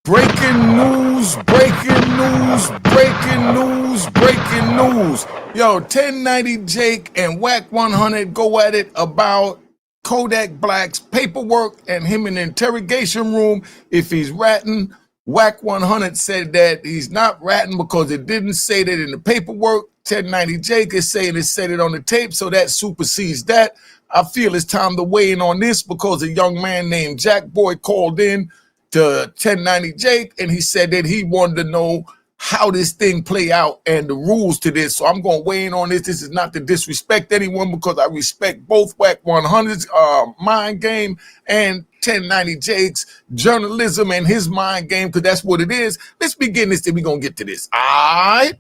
Breaking news, breaking news, breaking news, breaking news. Yo, 1090 Jake and Wack 100 go at it about Kodak Black's paperwork and him in the interrogation room. If he's ratting, Wack 100 said that he's not ratting because it didn't say that in the paperwork. 1090 Jake is saying it said it on the tape, so that supersedes that. I feel it's time to weigh in on this because a young man named Jackboi called in to 1090 Jake, and he said that he wanted to know how this thing play out and the rules to this. So I'm going to weigh in on this. This is not to disrespect anyone because I respect both Wack 100's mind game and 1090 Jake's journalism and his mind game, because that's what it is. Let's begin this, then we're going to get to this. All right?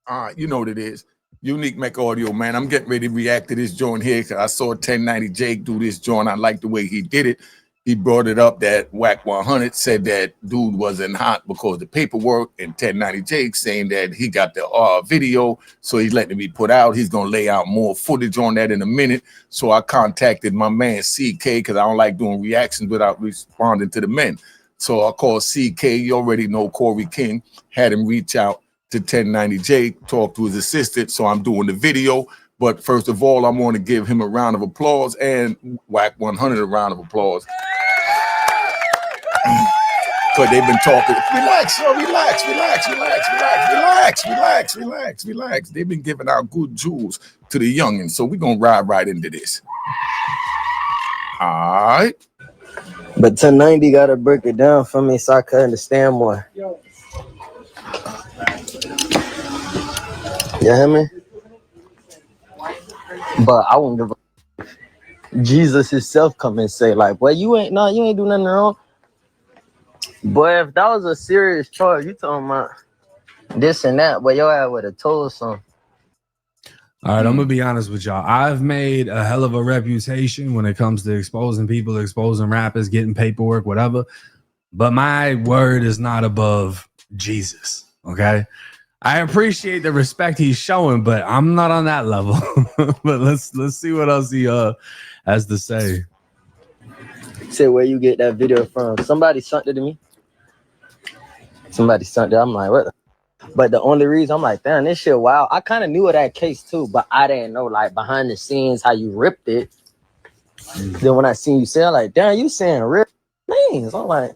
All right, you know what it is. Unique Mecca Audio, man. I'm getting ready to react to this joint here because I saw 1090 Jake do this joint. I like the way he did it. He brought it up that Wack 100 said that dude wasn't hot because of the paperwork, and 1090 Jake saying that he got the video, so he's letting it be put out. He's going to lay out more footage on that in a minute. So I contacted my man CK because I don't like doing reactions without responding to the men. So I called CK. You already know Corey King. Had him reach out to 1090 Jake, talk to his assistant. So I'm doing the video. But first of all, I want to give him a round of applause and Wack 100 a round of applause. Because they've been talking. Relax, yo, relax, relax, relax, relax, relax, relax, relax, relax. They've been giving out good jewels to the youngins. So we're going to ride right into this. All right. But 1090 got to break it down for me so I can understand more. You hear me? But I won't give a Jesus himself come and say, like, boy, you ain't do nothing wrong. Boy, if that was a serious charge, you talking about this and that, but your ass would have told some. All right, I'm gonna be honest with y'all. I've made a hell of a reputation when it comes to exposing people, exposing rappers, getting paperwork, whatever. But my word is not above Jesus. Okay. I appreciate the respect he's showing, but I'm not on that level. But let's see what else he has to say. Say where you get that video from. Somebody sent it to me. Somebody sent it. I'm like, what? But the only reason I'm like, damn, this shit, wow. I kind of knew of that case too, but I didn't know like behind the scenes how you ripped it. Then when I seen you say, I'm like, damn, you saying rip things. I'm like,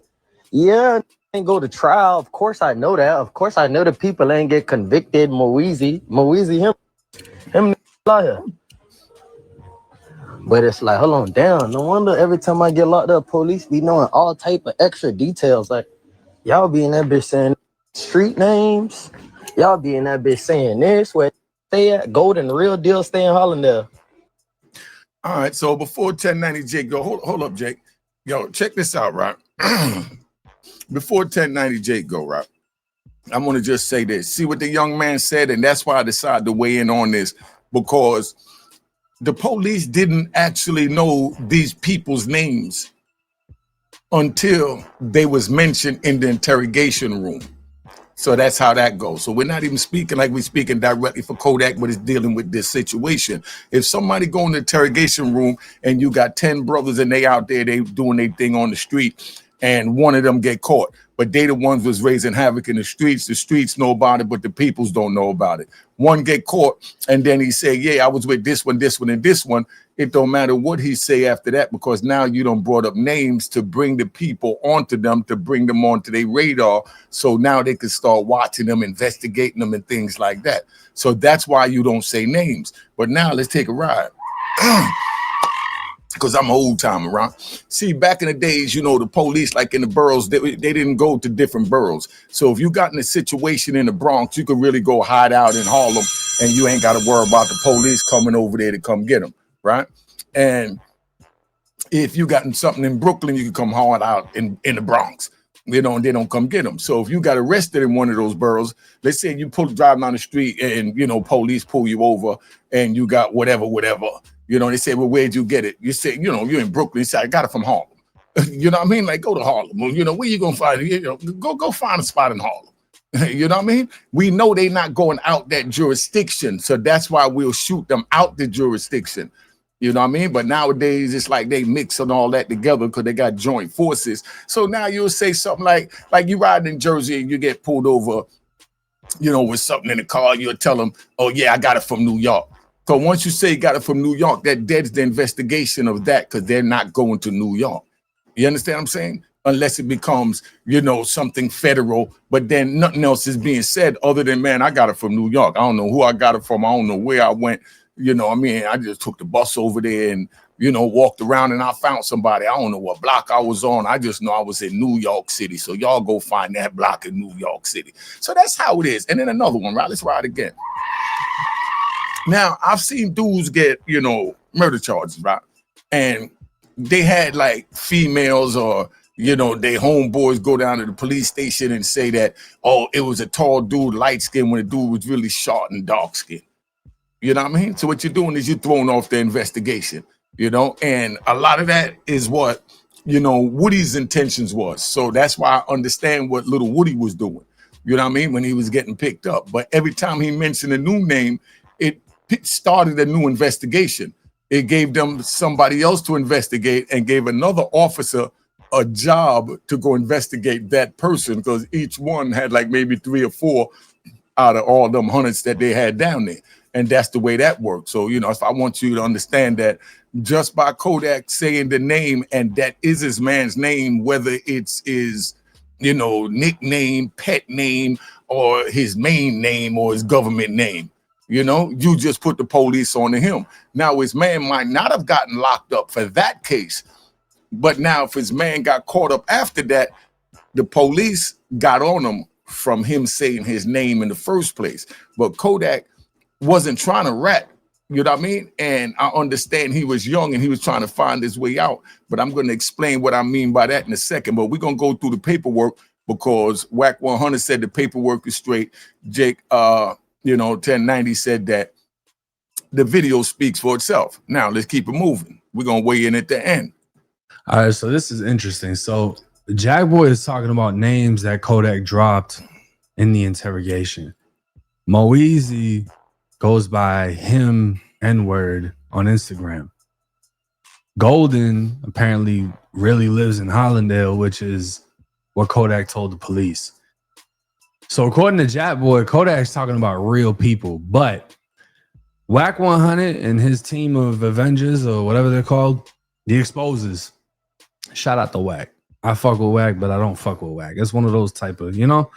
yeah. Ain't go to trial. Of course I know that. Of course I know the people ain't get convicted. Moeezy, him out here. But it's like, hold on, damn. No wonder every time I get locked up, police be knowing all type of extra details. Like, y'all be in that bitch saying street names. Y'all be in that bitch saying this, where stay at Golden Real Deal, stay in Hollindale. All right, so before 1090 Jake go, hold up, Jake. Yo, check this out, right? Before 1090 Jake go, right? I'm going to just say this. See what the young man said, and that's why I decided to weigh in on this, because the police didn't actually know these people's names until they was mentioned in the interrogation room. So that's how that goes. So we're not even speaking like we're speaking directly for Kodak, but it's dealing with this situation. If somebody go in the interrogation room and you got 10 brothers and they out there, they doing their thing on the street, and one of them get caught, but they the ones was raising havoc in the streets know about it, but the peoples don't know about it. One get caught, and then he say, yeah, I was with this one, and this one. It don't matter what he say after that, because now you don't brought up names to bring the people onto them, to bring them onto their radar, so now they can start watching them, investigating them, and things like that. So that's why you don't say names. But now let's take a ride. Because I'm an old timer, right? See, back in the days, you know, the police, like in the boroughs, they didn't go to different boroughs. So if you got in a situation in the Bronx, you could really go hide out in Harlem, and you ain't got to worry about the police coming over there to come get them, right? And if you got something in Brooklyn, you can come hard out in the Bronx. you know, and they don't come get them. So if you got arrested in one of those boroughs, let's say you driving down the street and, you know, police pull you over and you got whatever, you know, they say, well, where'd you get it? You say, you know, you're in Brooklyn. You say, I got it from Harlem. You know what I mean? Like, go to Harlem. Well, you know, where you going to find it? You know, go find a spot in Harlem. You know what I mean? We know they're not going out that jurisdiction. So that's why we'll shoot them out the jurisdiction. You know what I mean? But nowadays, it's like they mixing all that together because they got joint forces. So now you'll say something like you riding in Jersey and you get pulled over, you know, with something in the car. You'll tell them, oh, yeah, I got it from New York. So once you say you got it from New York, that deads the investigation of that because they're not going to New York. You understand what I'm saying? Unless it becomes, you know, something federal, but then nothing else is being said other than, man, I got it from New York. I don't know who I got it from. I don't know where I went. You know, I mean, I just took the bus over there and, you know, walked around and I found somebody. I don't know what block I was on. I just know I was in New York City. So y'all go find that block in New York City. So that's how it is. And then another one, right? Let's ride again. Now, I've seen dudes get, you know, murder charges, right? And they had like females or, you know, they homeboys go down to the police station and say that, oh, it was a tall dude, light skin, when the dude was really short and dark skin. You know what I mean? So what you're doing is you're throwing off the investigation, you know, and a lot of that is what, you know, Woody's intentions was. So that's why I understand what little Woody was doing, you know what I mean, when he was getting picked up. But every time he mentioned a new name, it started a new investigation. It gave them somebody else to investigate and gave another officer a job to go investigate that person because each one had like maybe 3 or 4 out of all them hundreds that they had down there. And that's the way that works. So, you know, if I want you to understand that just by Kodak saying the name, and that is his man's name, whether it's his, you know, nickname, pet name, or his main name or his government name, you know, you just put the police on to him. Now, his man might not have gotten locked up for that case. But now if his man got caught up after that, the police got on him from him saying his name in the first place. But Kodak wasn't trying to rat, you know what I mean? And I understand he was young and he was trying to find his way out. But I'm going to explain what I mean by that in a second. But we're going to go through the paperwork because Wack 100 said the paperwork is straight. Jake, you know, 1090 said that the video speaks for itself. Now let's keep it moving. We're going to weigh in at the end. All right, so this is interesting. So Jackboi is talking about names that Kodak dropped in the interrogation. Moeezy goes by him N-word on Instagram. Golden apparently really lives in Hollandale, which is what Kodak told the police. So according to Jackboi, Kodak's talking about real people, but Wack 100 and his team of Avengers or whatever they're called, the Exposes. Shout out to Wack. I fuck with Wack, but I don't fuck with Wack. It's one of those type of, you know,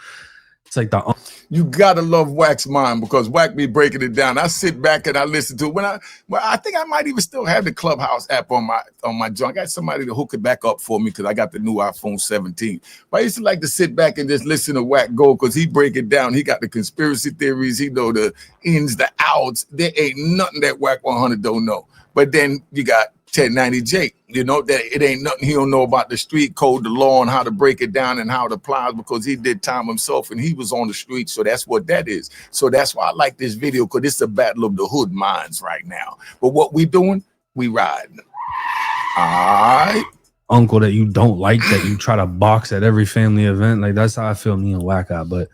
it's like the you gotta love Wack's mind because Wack be breaking it down. I sit back and I listen to it. I think I might even still have the Clubhouse app on my joint. I got somebody to hook it back up for me because I got the new iPhone 17. But I used to like to sit back and just listen to Wack go because he break it down. He got the conspiracy theories. He know the ins, the outs. There ain't nothing that Wack 100 don't know. But then you got 1090 Jake, you know, that it ain't nothing he don't know about the street code, the law, and how to break it down and how it applies because he did time himself and he was on the street. So that's what that is. So that's why I like this video because it's a battle of the hood minds right now. But what we doing? We riding. All right. Uncle that you don't like, that you try to box at every family event. Like that's how I feel me and Wack out. But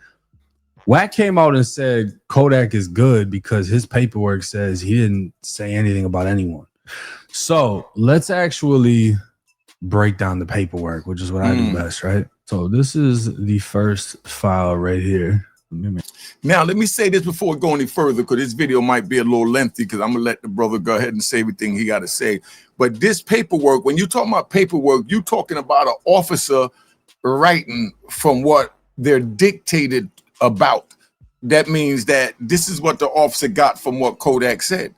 Wack came out and said Kodak is good because his paperwork says he didn't say anything about anyone. So let's actually break down the paperwork, which is what I do best, right? So this is the first file right here. Now, let me say this before we go any further, because this video might be a little lengthy, because I'm going to let the brother go ahead and say everything he got to say. But this paperwork, when you're talking about paperwork, you're talking about an officer writing from what they're dictated about. That means that this is what the officer got from what Kodak said.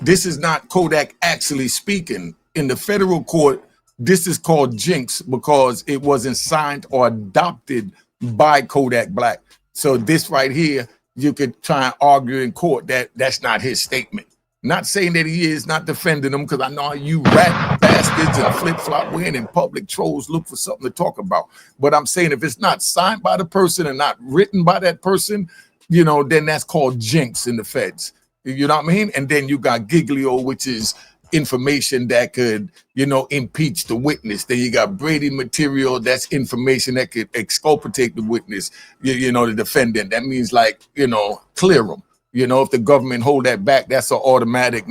This is not Kodak actually speaking. In the federal court, this is called jinx because it wasn't signed or adopted by Kodak Black. So this right here, you could try and argue in court that that's not his statement. Not saying that he is, not defending him, because I know you rat bastard bastards and flip-flop wearing in public, trolls look for something to talk about. But I'm saying if it's not signed by the person and not written by that person, you know, then that's called jinx in the feds. You know what I mean? And then you got giglio, which is information that could, you know, impeach the witness. Then you got Brady material, that's information that could exculpate the witness, you know, the defendant. That means, like, you know, clear them. You know, if the government hold that back, that's an automatic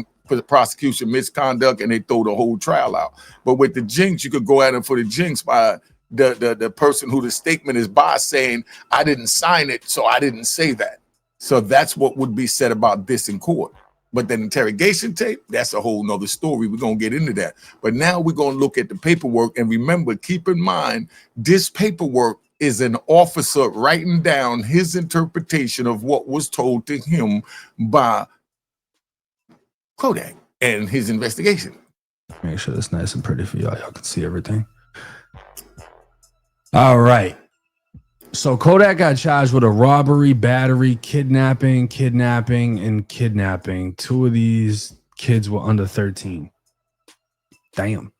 prosecution misconduct, and they throw the whole trial out. But with the jinx, you could go at them for the jinx by the person who the statement is by saying, I didn't sign it, so I didn't say that. So that's what would be said about this in court. But the interrogation tape, that's a whole nother story. We're going to get into that. But now we're going to look at the paperwork. And remember, keep in mind, this paperwork is an officer writing down his interpretation of what was told to him by Kodak and his investigation. Make sure it's nice and pretty for y'all. Y'all can see everything. All right. So Kodak got charged with a robbery, battery, kidnapping. Two of these kids were under 13. Damn.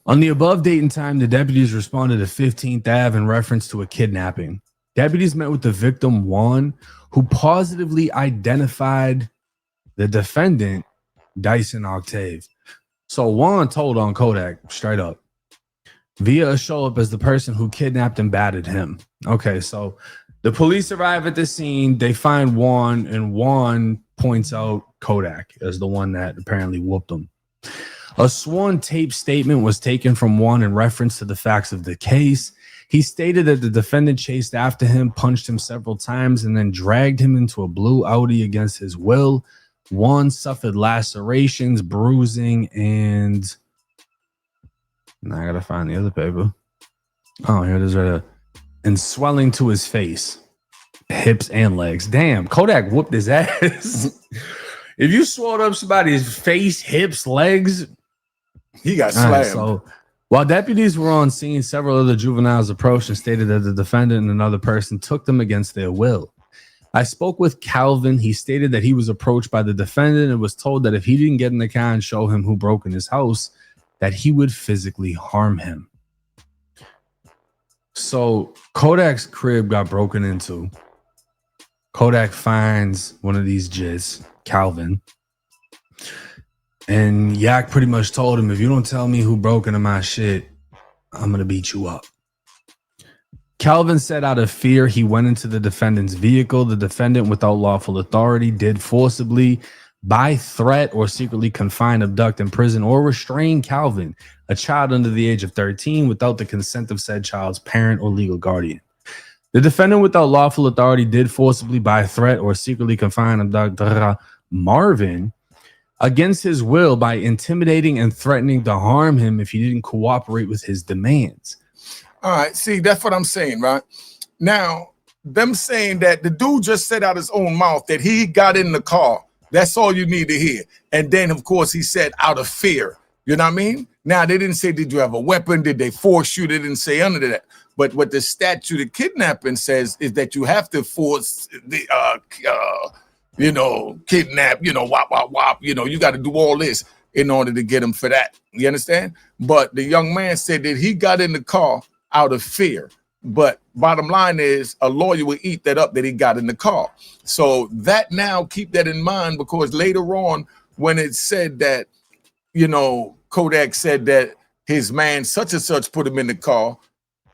On the above date and time, the deputies responded to 15th Ave in reference to a kidnapping. Deputies met with the victim, Juan, who positively identified the defendant, Dyson Octave. So Juan told on Kodak straight up via a show up as the person who kidnapped and battered him. Okay, so the police arrive at the scene. They find Juan, and Juan points out Kodak as the one that apparently whooped him. A sworn tape statement was taken from Juan in reference to the facts of the case. He stated that the defendant chased after him, punched him several times, and then dragged him into a blue Audi against his will. Juan suffered lacerations, bruising, and now I gotta find the other paper. Oh, here it is right there. And swelling to his face, hips, and legs. Damn, Kodak whooped his ass. If you swelled up somebody's face, hips, legs, he got slammed. Right, so while deputies were on scene, several other juveniles approached and stated that the defendant and another person took them against their will. I spoke with Calvin. He stated that he was approached by the defendant and was told that if he didn't get in the car and show him who broke in his house, that he would physically harm him. So Kodak's crib got broken into. Kodak finds one of these jits, Calvin. And Yak pretty much told him, if you don't tell me who broke into my shit, I'm going to beat you up. Calvin said out of fear, he went into the defendant's vehicle. The defendant, without lawful authority, did forcibly, by threat, or secretly confine, abduct, imprison, or restrain Calvin, a child under the age of 13, without the consent of said child's parent or legal guardian. The defendant, without lawful authority, did forcibly, by threat, or secretly confine, abduct Marvin against his will by intimidating and threatening to harm him if he didn't cooperate with his demands. All right, see, that's what I'm saying, right? Now, them saying that the dude just said out his own mouth that he got in the car. That's all you need to hear. And then, of course, he said out of fear. You know what I mean? Now, they didn't say, did you have a weapon? Did they force you? They didn't say under that. But what the statute of kidnapping says is that you have to force the, you know, kidnap, you know, wop, wop, wop. You know, you got to do all this in order to get him for that. You understand? But the young man said that he got in the car out of fear. But bottom line is a lawyer will eat that up that he got in the car. So that now, keep that in mind, because later on when it said that, you know, Kodak said that his man such and such put him in the car,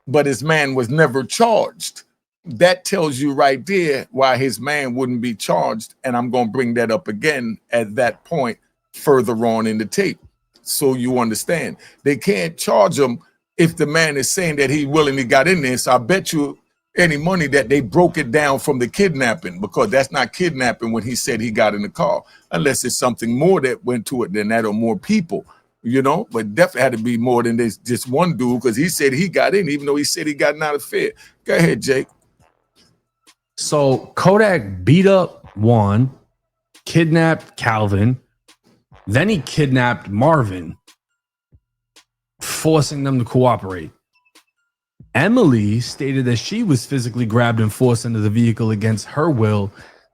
but his man was never charged. That tells you right there why his man wouldn't be charged. And I'm going to bring that up again at that point further on in the tape, so you understand. They can't charge him if the man is saying that he willingly got in there. So I bet you any money that they broke it down from the kidnapping, because that's not kidnapping when he said he got in the car, unless it's something more that went to it than that, or more people, you know. But definitely had to be more than this just one dude, because he said he got in, even though he said he got in out of fear. Go ahead, Jake. So Kodak beat up Juan, kidnapped Calvin, then he kidnapped Marvin, forcing them to cooperate. Emily stated that she was physically grabbed and forced into the vehicle against her will,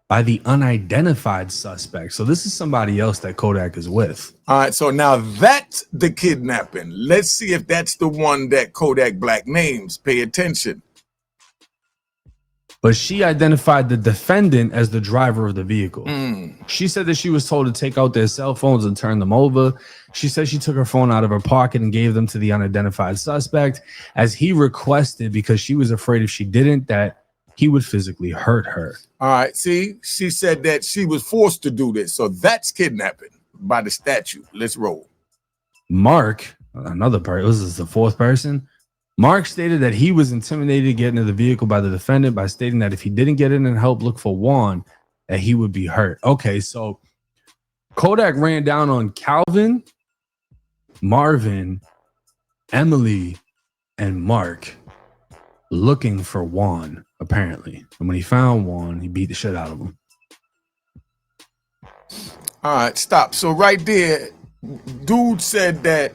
by the unidentified suspect. So this is somebody else that Kodak is with. All right, so now that's the kidnapping. Let's see if that's the one that Kodak Black names. Pay attention. But she identified the defendant as the driver of the vehicle. She said that she was told to take out their cell phones and turn them over. She said she took her phone out of her pocket and gave them to the unidentified suspect as he requested, because she was afraid if she didn't that he would physically hurt her. All right, see, she said that she was forced to do this. So that's kidnapping by the statute. Let's roll. Mark, another person, this is the fourth person. Mark stated that he was intimidated to get into the vehicle by the defendant by stating that if he didn't get in and help look for Juan, that he would be hurt. Okay, so Kodak ran down on Calvin, Marvin, Emily, and Mark looking for Juan, apparently. And when he found Juan, he beat the shit out of him. All right, stop. So right there, dude said that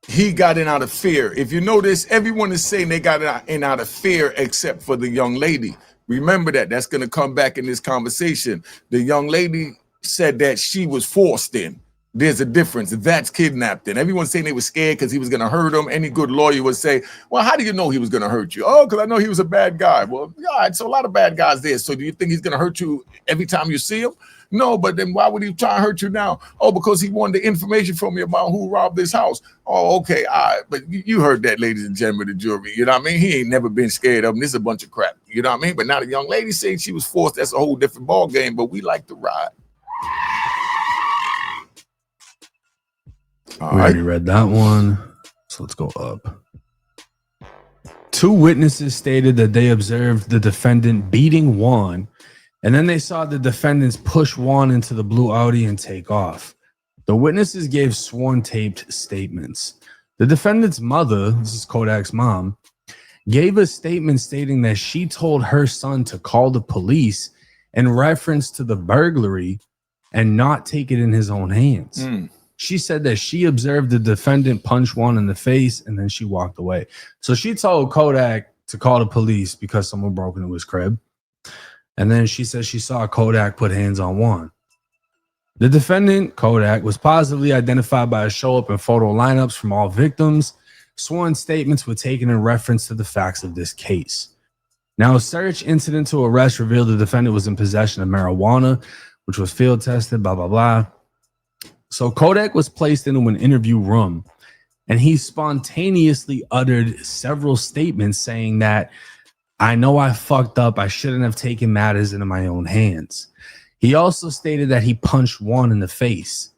he got in out of fear. If you notice, everyone is saying they got in out of fear except for the young lady. Remember that. That's going to come back in this conversation. The young lady said that she was forced in. There's a difference. That's kidnapped in. Everyone's saying they were scared because he was going to hurt them. Any good lawyer would say, well, how do you know he was going to hurt you? Oh, because I know he was a bad guy. Well, all right, so a lot of bad guys there. So do you think he's going to hurt you every time you see him? No, but then why would he try and hurt you now? Oh, because he wanted the information from me about who robbed this house. Oh, okay, all right. But you heard that, ladies and gentlemen, the jury. You know what I mean? He ain't never been scared of him. This is a bunch of crap. You know what I mean? But now the young lady saying she was forced, that's a whole different ball game, but we like to ride. We already read that one. So let's go up. Two witnesses stated that they observed the defendant beating Juan, and then they saw the defendants push Juan into the blue Audi and take off. The witnesses gave sworn taped statements. The defendant's mother, this is Kodak's mom, gave a statement stating that she told her son to call the police in reference to the burglary and not take it in his own hands. She said that she observed the defendant punch Juan in the face and then she walked away. So she told Kodak to call the police because someone broke into his crib. And then she said she saw Kodak put hands on Juan. The defendant, Kodak, was positively identified by a show-up and photo lineups from all victims. Sworn statements were taken in reference to the facts of this case. Now, a search incident to arrest revealed the defendant was in possession of marijuana, which was field tested, blah, blah, blah. So Kodak was placed into an interview room, and he spontaneously uttered several statements saying that, I know I fucked up. I shouldn't have taken matters into my own hands. He also stated that he punched Juan in the face.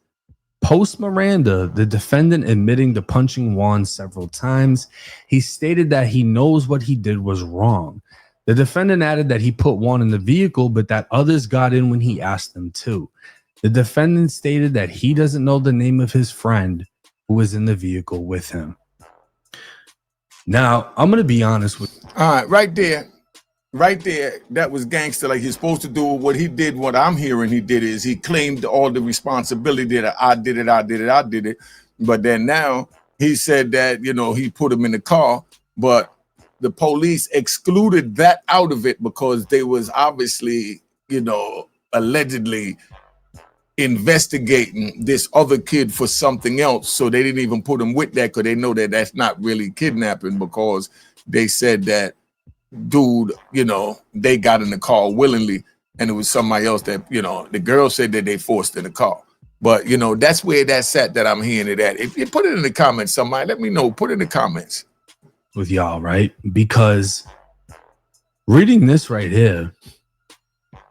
Post Miranda, the defendant admitting to punching Juan several times, he stated that he knows what he did was wrong. The defendant added that he put Juan in the vehicle, but that others got in when he asked them to. The defendant stated that he doesn't know the name of his friend who was in the vehicle with him. Now, I'm going to be honest with you. All right, right there, that was gangster. Like he's supposed to do. What he did, what I'm hearing he did is he claimed all the responsibility that I did it. But then now he said that, you know, he put him in the car, but the police excluded that out of it because they was obviously, you know, allegedly investigating this other kid for something else. So they didn't even put him with that because they know that that's not really kidnapping, because they said that dude, you know, they got in the car willingly and it was somebody else that, you know, the girl said that they forced in the car. But, you know, that's where that's at that I'm hearing it at. If you put it in the comments, somebody, let me know. Put it in the comments. With y'all, right? Because reading this right here,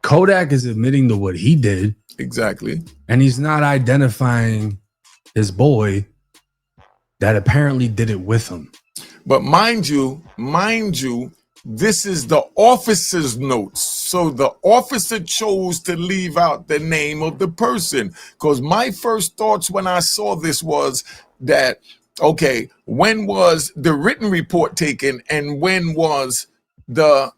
Kodak is admitting to what he did. Exactly. And he's not identifying his boy that apparently did it with him. But mind you, this is the officer's notes. So the officer chose to leave out the name of the person. Because my first thoughts when I saw this was that, okay, when was the written report taken and when was the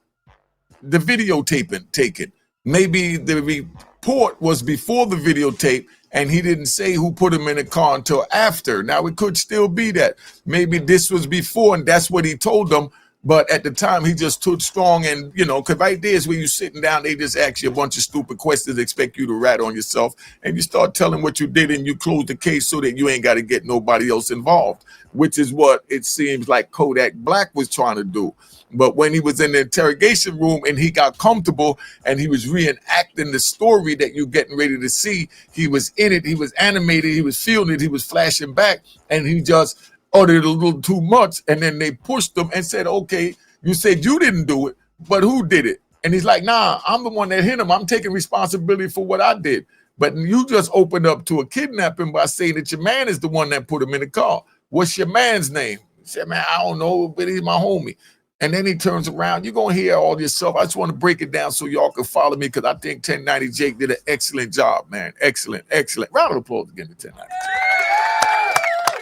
videotape taken? Maybe the report was before the videotape and he didn't say who put him in the car until after. Now, it could still be that. Maybe this was before and that's what he told them. But at the time, he just stood strong, and you know, because right there is where you're sitting down, they just ask you a bunch of stupid questions, expect you to rat on yourself, and you start telling what you did, and you close the case so that you ain't got to get nobody else involved, which is what it seems like Kodak Black was trying to do. But when he was in the interrogation room and he got comfortable and he was reenacting the story that you're getting ready to see, he was in it, he was animated, he was feeling it, he was flashing back, and he just ordered a little too much, and then they pushed him and said, okay, you said you didn't do it, but who did it? And he's like, nah, I'm the one that hit him. I'm taking responsibility for what I did. But you just opened up to a kidnapping by saying that your man is the one that put him in the car. What's your man's name? He said, man, I don't know, but he's my homie. And then he turns around. You're going to hear all yourself. I just want to break it down so y'all can follow me, because I think 1090 Jake did an excellent job, man. Excellent, excellent. Round of applause again to 1090 Jake.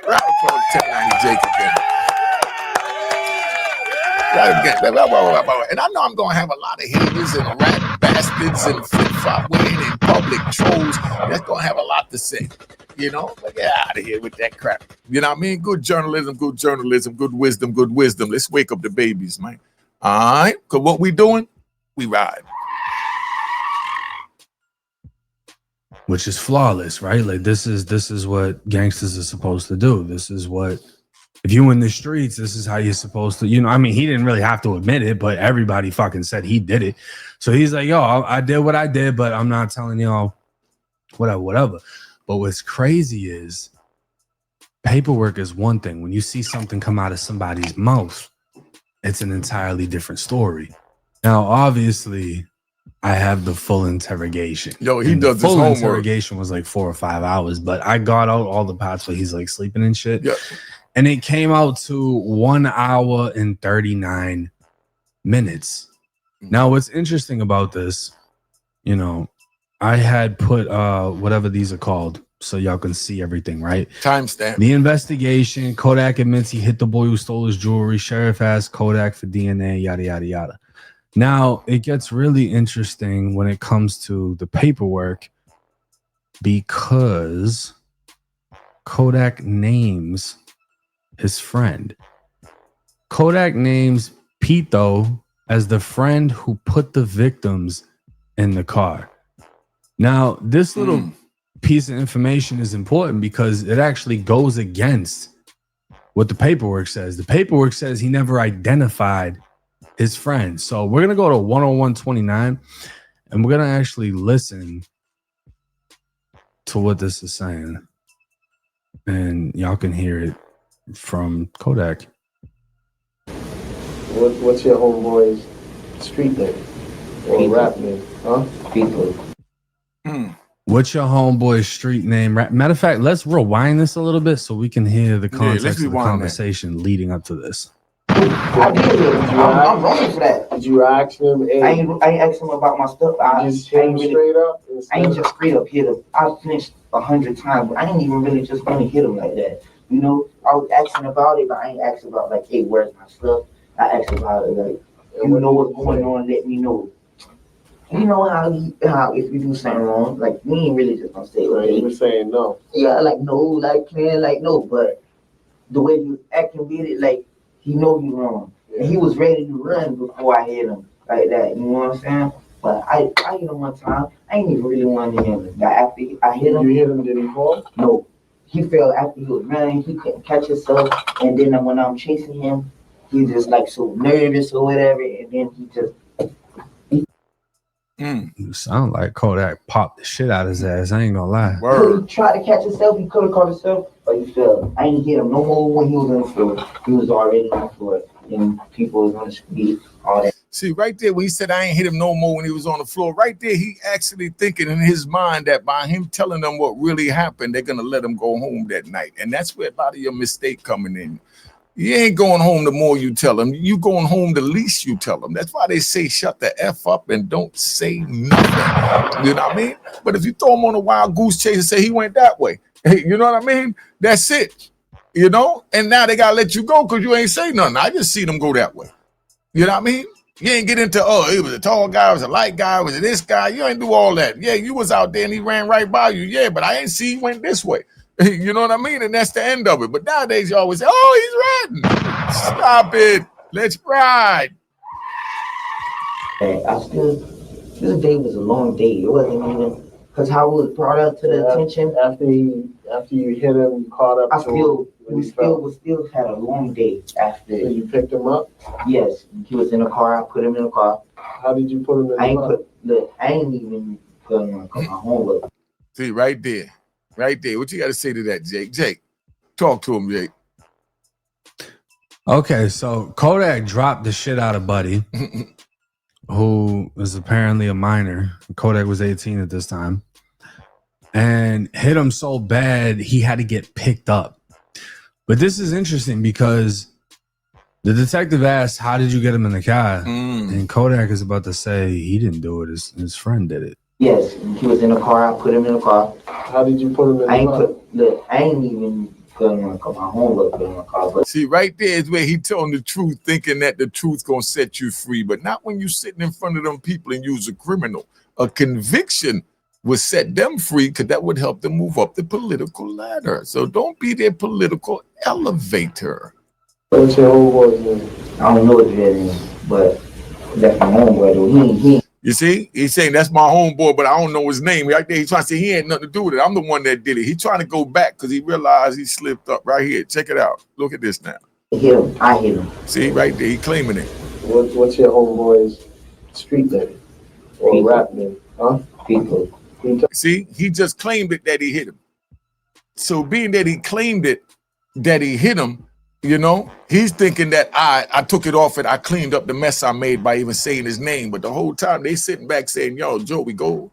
Round of applause to 1090 Jake again. And I know I'm going to have a lot of haters and rat bastards and flip-flop wearing and public trolls. That's going to have a lot to say, you know? But get out of here with that crap. You know what I mean? Good journalism, good wisdom. Let's wake up the babies, man. All right? Because what we doing, we ride. Which is flawless, right? Like this is what gangsters are supposed to do. This is what, if you in the streets, this is how you're supposed to, you know, I mean, he didn't really have to admit it, but everybody fucking said he did it. So he's like, yo, I did what I did, but I'm not telling y'all whatever. But what's crazy is paperwork is one thing. When you see something come out of somebody's mouth, it's an entirely different story. Now, obviously, I have the full interrogation. Yo, he does the full his homework. Interrogation was like 4 or 5 hours, but I got out all the parts where he's like sleeping and shit. Yeah. And it came out to 1 hour and 39 minutes. Now, what's interesting about this, you know, I had put whatever these are called so y'all can see everything, right? Timestamp. The investigation, Kodak admits he hit the boy who stole his jewelry. Sheriff asked Kodak for DNA, yada, yada, yada. Now, it gets really interesting when it comes to the paperwork because Kodak names his friend. Kodak names Pito as the friend who put the victims in the car. Now, this little piece of information is important because it actually goes against what the paperwork says. The paperwork says he never identified his friend. So we're going to go to 10129 and we're going to actually listen to what this is saying. And y'all can hear it from Kodak. What's your homeboy's street name or rap name? Huh? People. What's your homeboy's street name? Matter of fact, let's rewind this a little bit so we can hear the context of the conversation leading up to this. I did hear him. I'm wrong for that. Did you ask him? I ain't asked him about my stuff. I ain't straight up. I ain't just straight up hit him. I finished 100 times, but I ain't even really just gonna hit him like that. You know, I was asking about it, but I ain't asking about like, hey, where's my stuff? I asked about it like, you know what's going on? Let me know. You know how if you do something wrong, like we ain't really just gonna say, well, hey, you saying no. Yeah, like no, like playing like no, but the way you acting with it, like he know you wrong. And he was ready to run before I hit him like that. You know what I'm saying? But I hit him one time. I ain't even really wanted to hit him. But after I hit him, you hit him, did he fall? No. He fell after he was running. He couldn't catch himself. And then when I'm chasing him, he just like so nervous or whatever. And then he just. You sound like Kodak popped the shit out of his ass. I ain't gonna lie. He tried to catch himself. He could have caught himself, but he fell. I ain't hit him no more when he was on the floor. He was already on the floor. And people was on the street, all that. See, right there, when he said I ain't hit him no more when he was on the floor, right there, he actually thinking in his mind that by him telling them what really happened, they're going to let him go home that night. And that's where a lot of your mistake coming in. You ain't going home the more you tell them. You going home the least you tell them. That's why they say shut the F up and don't say nothing. You know what I mean? But if you throw him on a wild goose chase and say he went that way, hey, you know what I mean? That's it. You know? And now they got to let you go because you ain't say nothing. I just see them go that way. You know what I mean? You ain't get into, oh, it was a tall guy, it was a light guy, was it this guy? You ain't do all that. Yeah, you was out there and he ran right by you. Yeah, but I ain't see he went this way. You know what I mean? And that's the end of it. But nowadays you always say, oh, he's riding. Stop it. Let's ride. This day was a long day. It wasn't even, because how it was brought up to the attention. After you hit him, caught up to him. We still had a long day after. So you picked him up? Yes, he was in the car. I put him in the car. How did you put him in the car? I ain't even put him in the car. My homework. See, right there. What you got to say to that, Jake? Jake, talk to him, Jake. Okay, so Kodak dropped the shit out of Buddy, who was apparently a minor. Kodak was 18 at this time. And hit him so bad, he had to get picked up. But this is interesting because the detective asked, how did you get him in the car? And Kodak is about to say he didn't do it. His friend did it. Yes, he was in the car. I put him in the car. How did you put him in the car? I ain't even put him in the car. My homework put him in the car. But see, right there is where he telling the truth, thinking that the truth gonna set you free, but not when you sitting in front of them people and you's a criminal. A conviction would set them free because that would help them move up the political ladder. So don't be their political elevator. What's your homeboy's name? I don't know what that is, but that's my homeboy though. He You see, he's saying that's my homeboy, but I don't know his name. Right there, he's trying to say he ain't nothing to do with it. I'm the one that did it. He's trying to go back because he realized he slipped up. Right here, check it out. Look at this now. hit him. I hit him. See, right there, he claiming it. What's your homeboy's street name or rap name? Huh? People. See, he just claimed it that he hit him. So being that he claimed it that he hit him, you know, he's thinking that I took it off and I cleaned up the mess I made by even saying his name. But the whole time they sitting back saying, yo, Joe, we go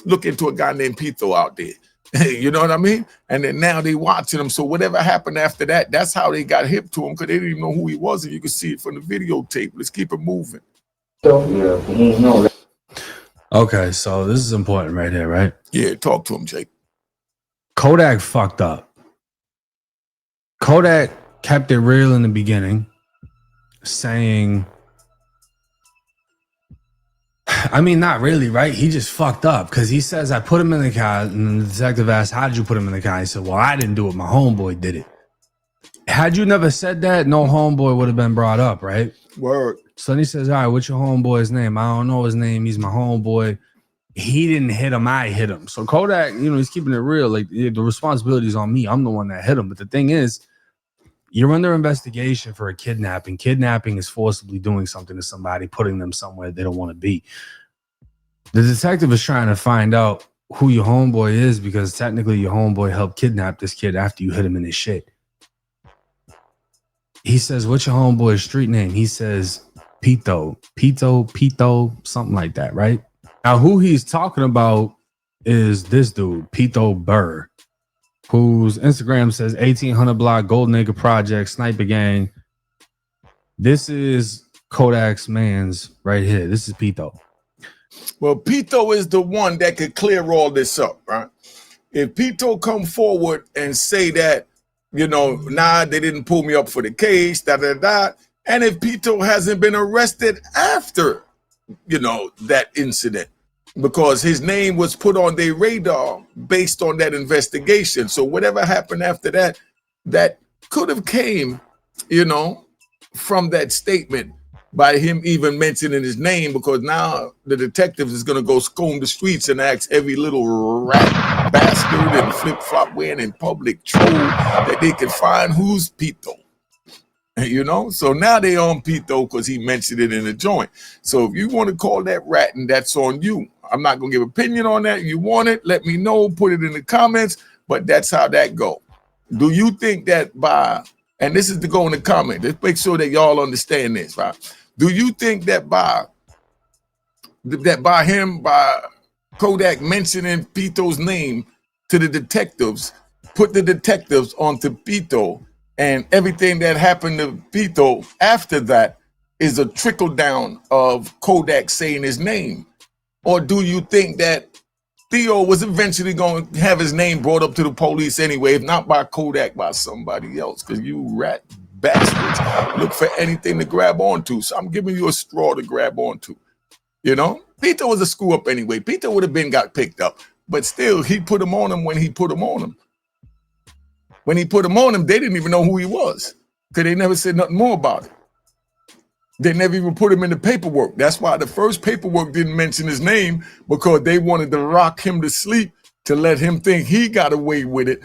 look into a guy named Pito out there. You know what I mean? And then now they watching him. So whatever happened after that, that's how they got hip to him because they didn't even know who he was. And you can see it from the videotape. Let's keep it moving. So, yeah, he ain't know. Okay, so this is important right here, right? Yeah, talk to him, Jake. Kodak fucked up. Kodak kept it real in the beginning, saying, I mean, not really, right? He just fucked up because he says, I put him in the car, and the detective asked, how did you put him in the car? He said, well, I didn't do it. My homeboy did it. Had you never said that, no homeboy would have been brought up, right? Word. So then he says, all right, what's your homeboy's name? I don't know his name. He's my homeboy. He didn't hit him. I hit him. So Kodak, you know, he's keeping it real. Like, the responsibility is on me. I'm the one that hit him. But the thing is, you're under investigation for a kidnapping. Kidnapping is forcibly doing something to somebody, putting them somewhere they don't want to be. The detective is trying to find out who your homeboy is because technically your homeboy helped kidnap this kid after you hit him in his shit. He says, what's your homeboy's street name? He says, Pito, something like that, right? Now, who he's talking about is this dude, Pito Burr, whose Instagram says 1800 block Golden Acre Project Sniper Gang. This is Kodak's man's right here. This is Pito. Well, Pito is the one that could clear all this up, right? If Pito come forward and say that, you know, nah, they didn't pull me up for the case, and if Pito hasn't been arrested after, you know, that incident, because his name was put on their radar based on that investigation. So whatever happened after that, that could have came, you know, from that statement by him even mentioning his name, because now the detectives is going to go comb the streets and ask every little rat bastard and flip-flop wearing in public troll that they can find who's Pito. You know, so now they on Pito because he mentioned it in the joint. So if you want to call that ratting, that's on you. I'm not going to give opinion on that. You want it, let me know, put it in the comments, but that's how that go. Do you think that by, and this is to go in the comment, let's make sure that y'all understand this, right? Do you think that by Kodak mentioning Pito's name to the detectives, put the detectives onto Pito, and everything that happened to Pito after that is a trickle down of Kodak saying his name? Or do you think that Theo was eventually going to have his name brought up to the police anyway, if not by Kodak, by somebody else? Because you rat bastards look for anything to grab onto. So I'm giving you a straw to grab onto. You know, Pito was a screw up anyway. Pito would have been got picked up, but still he put him on him when he put him on him. When he put him on him, they didn't even know who he was because they never said nothing more about it. They never even put him in the paperwork. That's why the first paperwork didn't mention his name, because they wanted to rock him to sleep to let him think he got away with it.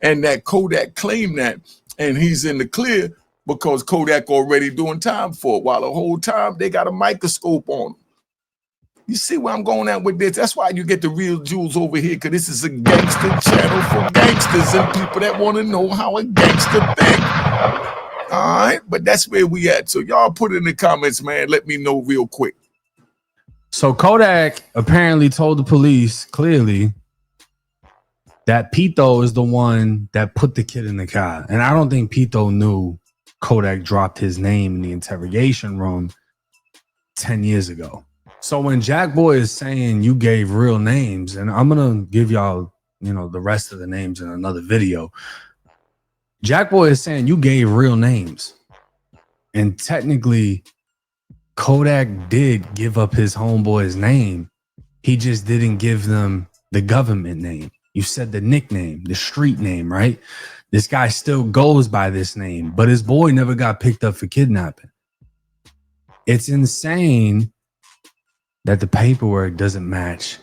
And that Kodak claimed that, and he's in the clear because Kodak already doing time for it, while the whole time they got a microscope on him. You see where I'm going at with this? That's why you get the real jewels over here, because this is a gangster channel for gangsters and people that want to know how a gangster think. All right, but that's where we at. So y'all put in the comments, man. Let me know real quick. So Kodak apparently told the police clearly that Pito is the one that put the kid in the car. And I don't think Pito knew Kodak dropped his name in the interrogation room 10 years ago. So when Jackboi is saying you gave real names, and I'm going to give y'all, you know, the rest of the names in another video. Jackboi is saying you gave real names. And technically, Kodak did give up his homeboy's name. He just didn't give them the government name. You said the nickname, the street name, right? This guy still goes by this name, but his boy never got picked up for kidnapping. It's insane that the paperwork doesn't match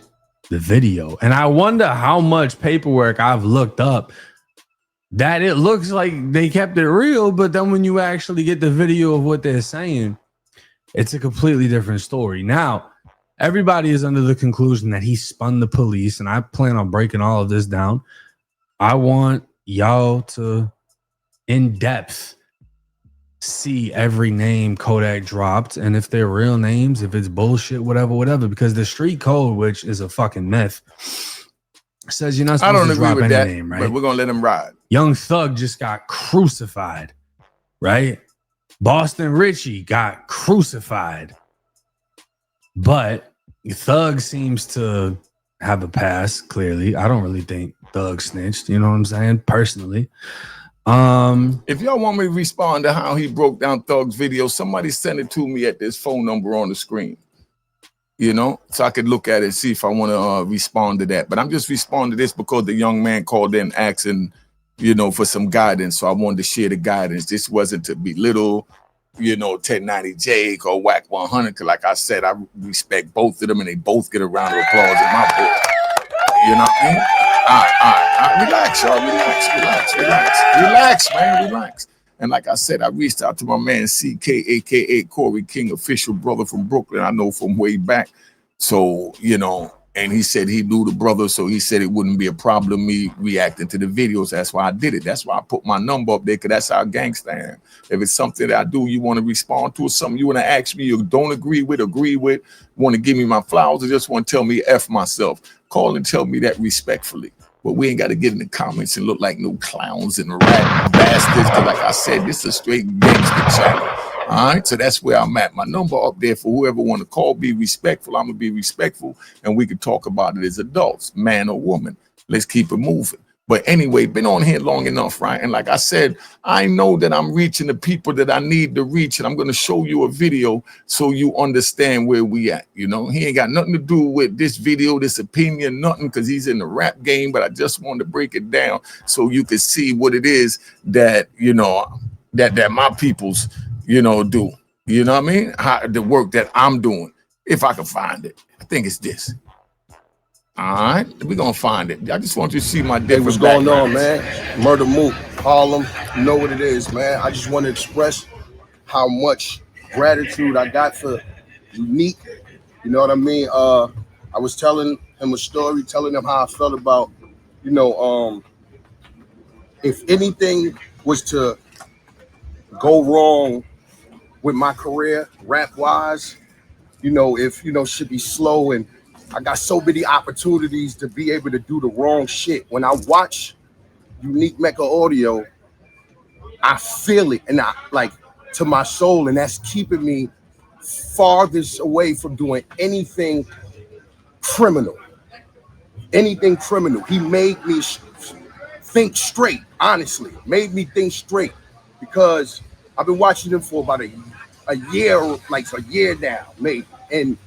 the video. And I wonder how much paperwork I've looked up that it looks like they kept it real, but then when you actually get the video of what they're saying, it's a completely different story. Now, everybody is under the conclusion that he spun the police, and I plan on breaking all of this down. I want y'all to, in depth, see every name Kodak dropped, and if they're real names, if it's bullshit, whatever, because the street code, which is a fucking myth, says you're not supposed to drop any name, right? But we're gonna let him ride. Young Thug just got crucified, right? Boston Richie got crucified. But Thug seems to have a pass, clearly. I don't really think Thug snitched, you know what I'm saying? Personally. If y'all want me to respond to how he broke down Thug's video, somebody send it to me at this phone number on the screen. You know, so I could look at it and see if I want to respond to that. But I'm just responding to this because the young man called in asking, you know, for some guidance. So I wanted to share the guidance. This wasn't to belittle, you know, 1090 Jake or Wack 100. Because like I said, I respect both of them and they both get a round of applause in my book. You know what I mean? All right. Relax, y'all. Relax, man. Relax. And like I said, I reached out to my man CK, aka Corey King, official brother from Brooklyn. I know from way back. So, you know, and he said he knew the brother, so he said it wouldn't be a problem me reacting to the videos. That's why I did it. That's why I put my number up there, because that's how gangster I am. If it's something that I do, you want to respond to, or something you want to ask me, you don't agree with, want to give me my flowers, or just want to tell me F myself, call and tell me that respectfully. But we ain't got to get in the comments and look like no clowns and rat bastards. Because like I said, this is a straight gangster channel. All right, so that's where I'm at. My number up there for whoever want to call. Be respectful. I'm going to be respectful. And we can talk about it as adults, man or woman. Let's keep it moving. But anyway, been on here long enough, right? And like I said, I know that I'm reaching the people that I need to reach. And I'm going to show you a video so you understand where we at. You know, he ain't got nothing to do with this video, this opinion, nothing, because he's in the rap game. But I just wanted to break it down so you can see what it is that, you know, that my peoples, you know, do. You know what I mean? How, the work that I'm doing, if I can find it. I think it's this. All right, we're gonna find it. I just want you to see my different. What's going on, man? Murder Mook, Harlem. You know what it is, man. I just want to express how much gratitude I got for Unique. You know what I mean? I was telling him a story, telling him how I felt about, you know, if anything was to go wrong with my career, rap-wise, you know, if, you know, should be slow, and I got so many opportunities to be able to do the wrong shit. When I watch Unique Mecca audio, I feel it, and I like to my soul, and that's keeping me farthest away from doing anything criminal. Anything criminal. He made me think straight, honestly. Made me think straight, because I've been watching him for about a year, like a year now, maybe, and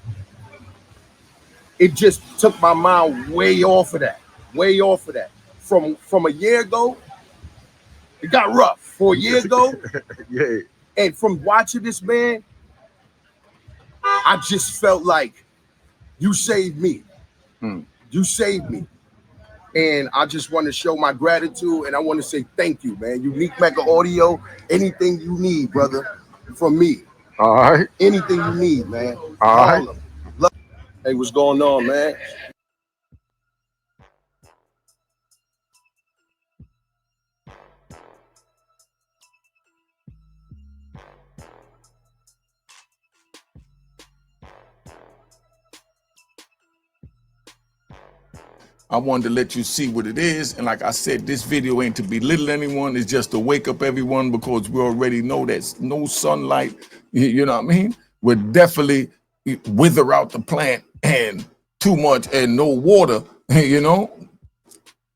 it just took my mind way off of that. From a year ago, it got rough. For a year ago, Yeah. and from watching this man, I just felt like you saved me. Mm. You saved me. And I just want to show my gratitude, and I want to say thank you, man. Unique Mecca Audio, anything you need, brother, from me. All right. Anything you need, man. All right. Hey, what's going on, man? I wanted to let you see what it is. And like I said, this video ain't to belittle anyone. It's just to wake up everyone, because we already know that no sunlight, you know what I mean, would definitely wither out the plant, and too much and no water, you know,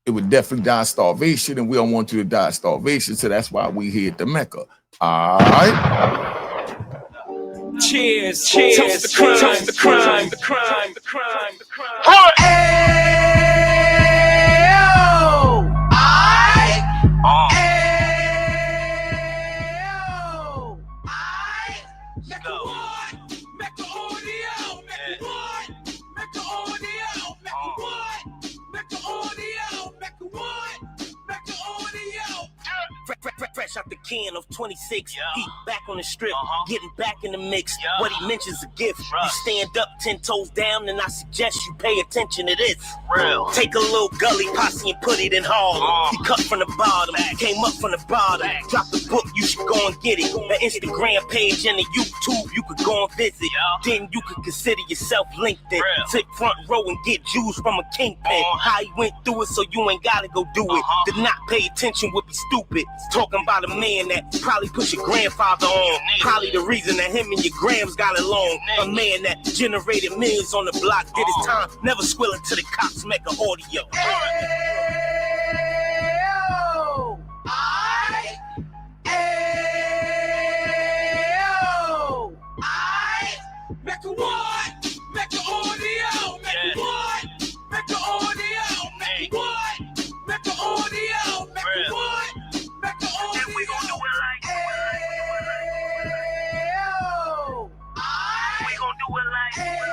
it would definitely die of starvation, and we don't want you to die of starvation. So that's why we here at the Mecca. All right. Cheers, cheers, toast the crime, toast the crime, the crime, the crime, the crime. Fresh out the can of 26, he back on the strip, getting back in the mix. What he mentions a gift. You stand up 10 toes down, and I suggest you pay attention to this. Real. Take a little gully posse and put it in Harlem. He cut from the bottom, came up from the bottom. Drop the book, you should go and get it. The Instagram page and the YouTube, you could go and visit. Then you could consider yourself LinkedIn. Sit front row and get Jews from a kingpin. How he went through it, so you ain't gotta go do it. To not pay attention would be stupid. Talking about a man that probably put your grandfather on. Probably the reason that him and your grams got along. A man that generated millions on the block, did his time, never squilling to the cops, Mecca Audio. Mecca what?